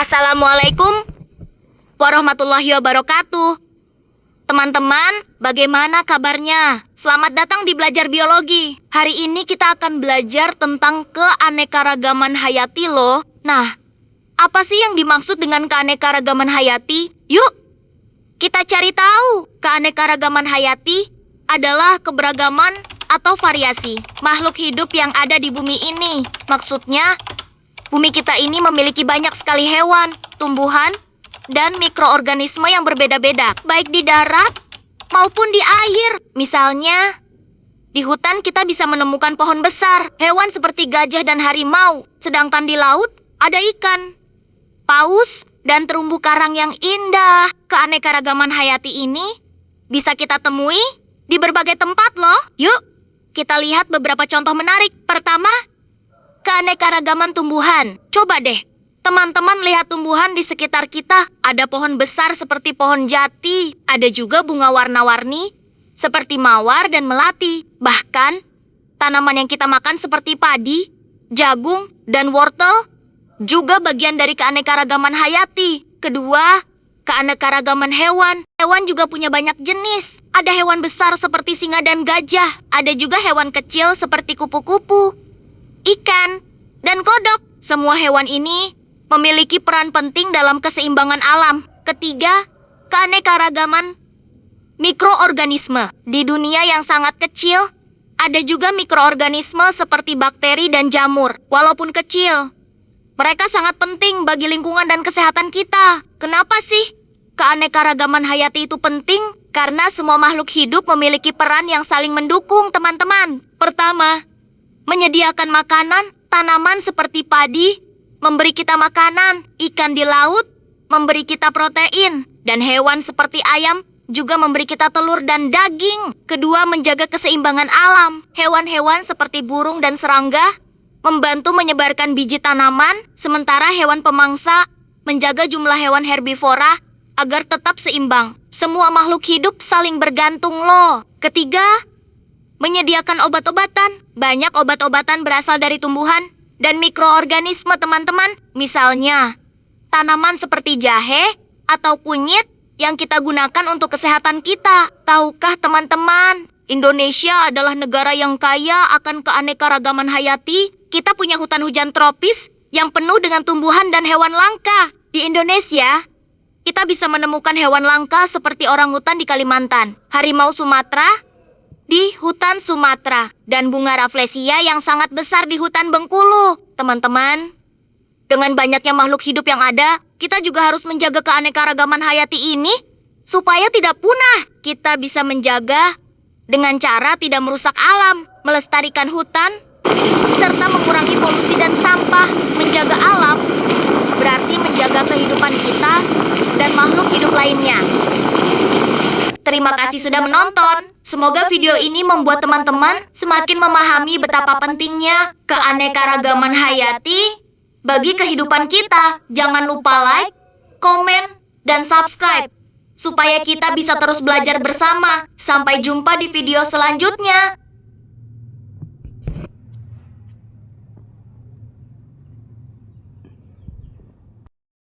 Assalamualaikum warahmatullahi wabarakatuh. Teman-teman, bagaimana kabarnya? Selamat datang di Belajar Biologi. Hari ini kita akan belajar tentang keanekaragaman hayati loh. Nah, apa sih yang dimaksud dengan keanekaragaman hayati? Yuk, kita cari tahu. Keanekaragaman hayati adalah keberagaman atau variasi makhluk hidup yang ada di bumi ini. Maksudnya, bumi kita ini memiliki banyak sekali hewan, tumbuhan, dan mikroorganisme yang berbeda-beda, baik di darat maupun di air. Misalnya, di hutan kita bisa menemukan pohon besar, hewan seperti gajah dan harimau. Sedangkan di laut ada ikan, paus, dan terumbu karang yang indah. Keanekaragaman hayati ini bisa kita temui di berbagai tempat loh. Yuk, kita lihat beberapa contoh menarik. Pertama, keanekaragaman tumbuhan. Coba deh, teman-teman lihat tumbuhan di sekitar kita. Ada pohon besar seperti pohon jati. Ada juga bunga warna-warni seperti mawar dan melati. Bahkan, tanaman yang kita makan seperti padi, jagung, dan wortel juga bagian dari keanekaragaman hayati. Kedua, keanekaragaman hewan. Hewan juga punya banyak jenis. Ada hewan besar seperti singa dan gajah. Ada juga hewan kecil seperti kupu-kupu, ikan, dan kodok. Semua hewan ini memiliki peran penting dalam keseimbangan alam. Ketiga, keanekaragaman mikroorganisme. Di dunia yang sangat kecil, ada juga mikroorganisme seperti bakteri dan jamur. Walaupun kecil, mereka sangat penting bagi lingkungan dan kesehatan kita. Kenapa sih keanekaragaman hayati itu penting? Karena semua makhluk hidup memiliki peran yang saling mendukung, teman-teman. Pertama, menyediakan makanan. Tanaman seperti padi memberi kita makanan, ikan di laut memberi kita protein, dan hewan seperti ayam juga memberi kita telur dan daging. Kedua, menjaga keseimbangan alam. Hewan-hewan seperti burung dan serangga membantu menyebarkan biji tanaman, sementara hewan pemangsa menjaga jumlah hewan herbivora agar tetap seimbang. Semua makhluk hidup saling bergantung loh. Ketiga, menyediakan obat-obatan. Banyak obat-obatan berasal dari tumbuhan dan mikroorganisme, teman-teman. Misalnya, tanaman seperti jahe atau kunyit yang kita gunakan untuk kesehatan kita. Tahukah teman-teman, Indonesia adalah negara yang kaya akan keanekaragaman hayati. Kita punya hutan hujan tropis yang penuh dengan tumbuhan dan hewan langka. Di Indonesia, kita bisa menemukan hewan langka seperti orangutan di Kalimantan, harimau Sumatera di hutan Sumatera, dan bunga rafflesia yang sangat besar di hutan Bengkulu. Teman-teman, dengan banyaknya makhluk hidup yang ada, kita juga harus menjaga keanekaragaman hayati ini supaya tidak punah. Kita bisa menjaga dengan cara tidak merusak alam, melestarikan hutan, serta mengurangi polusi dan sampah. Menjaga alam berarti menjaga kehidupan kita dan makhluk hidup lainnya. Terima kasih sudah menonton. Semoga video ini membuat teman-teman semakin memahami betapa pentingnya keanekaragaman hayati bagi kehidupan kita. Jangan lupa like, komen, dan subscribe supaya kita bisa terus belajar bersama. Sampai jumpa di video selanjutnya.